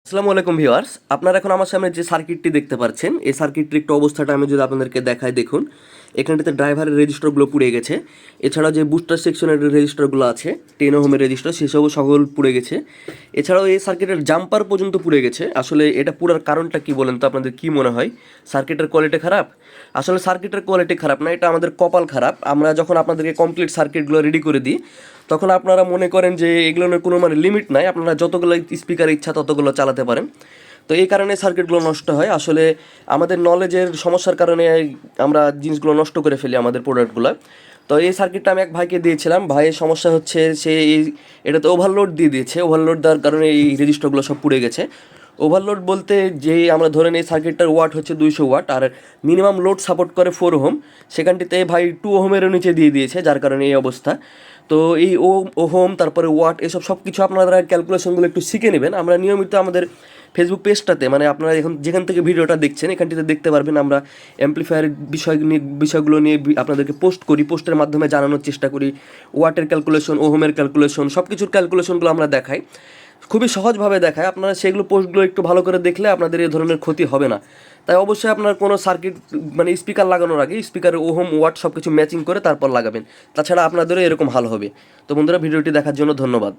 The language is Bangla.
আসসালামু আলাইকুম ভিউয়ার্স, আপনারা এখন আমার সামনে যে সার্কিটটি দেখতে পাচ্ছেন, এই সার্কিটটির একটু অবস্থাটা আমি যদি আপনাদেরকে দেখাই, দেখুন এখানটাতে ড্রাইভারের রেজিস্টারগুলো পুড়ে গেছে। এছাড়াও যে বুস্টার সেকশনের রেজিস্টারগুলো আছে 10 ওহমের রেজিস্টার, সেসবও সকল পুড়ে গেছে। এছাড়াও এই সার্কিটের জাম্পার পর্যন্ত পুড়ে গেছে। আসলে এটা পুরার কারণটা কি বলেন তো? আপনাদের কি মনে হয় সার্কিটের কোয়ালিটি খারাপ? আসলে সার্কিটের কোয়ালিটি খারাপ না, এটা আমাদের কপাল খারাপ। আমরা যখন আপনাদেরকে কমপ্লিট সার্কিটগুলো রেডি করে দিই, তখন আপনারা মনে করেন যে এগুলোর কোনো লিমিট নাই, আপনারা যতগুলো স্পিকার ইচ্ছা ততগুলো চালাতে পারেন। তো এই কারণে সার্কিটগুলো নষ্ট হয়। আসলে আমাদের নলেজের সমস্যার কারণে আমরা জিনিসগুলো নষ্ট করে ফেলি, আমাদের প্রোডাক্টগুলো। তো এই সার্কিটটা আমি এক ভাইকে দিয়েছিলাম। ভাইয়ের সমস্যা হচ্ছে সে এটাতে ওভারলোড দিয়ে দিয়েছে। ওভারলোড দেওয়ার কারণে এই রেজিস্টারগুলো সব পুড়ে গেছে। ওভারলোড বলতে যে আমরা ধরেন এই সার্কিটটার ওয়াট হচ্ছে 200 ওয়াট, আর মিনিমাম লোড সাপোর্ট করে 4 ওহম। সেখানটিতে ভাই 2 ওহমেরও নিচে দিয়ে দিয়েছে, যার কারণে এই অবস্থা। তো এই ওহম, তারপরে ওয়াট, এসব সব কিছু আপনারা ক্যালকুলেশনগুলো একটু শিখে নেবেন। আমরা নিয়মিত আমাদের ফেসবুক পেজটাতে, আপনারা এখন যেখান থেকে ভিডিওটা দেখছেন এখানটিতে দেখতে পারবেন, আমরা অ্যাম্প্লিফায়ারের বিষয়গুলো নিয়ে আপনাদেরকে পোস্ট করি। পোস্টের মাধ্যমে জানানোর চেষ্টা করি ওয়াটের ক্যালকুলেশন, ওহমের ক্যালকুলেশন, সব কিছুর ক্যালকুলেশনগুলো আমরা দেখাই, খুবই সহজভাবে দেখায়। আপনারা সেগুলো পোস্টগুলো একটু ভালো করে দেখলে আপনাদের এই ধরনের ক্ষতি হবে না। তাই অবশ্যই আপনার কোনো সার্কিট স্পিকার লাগানোর আগে স্পিকারের ওহম, ওয়াট সব কিছু ম্যাচিং করে তারপর লাগাবেন। তাছাড়া আপনাদেরও এরকম হাল হবে। তো বন্ধুরা, ভিডিওটি দেখার জন্য ধন্যবাদ।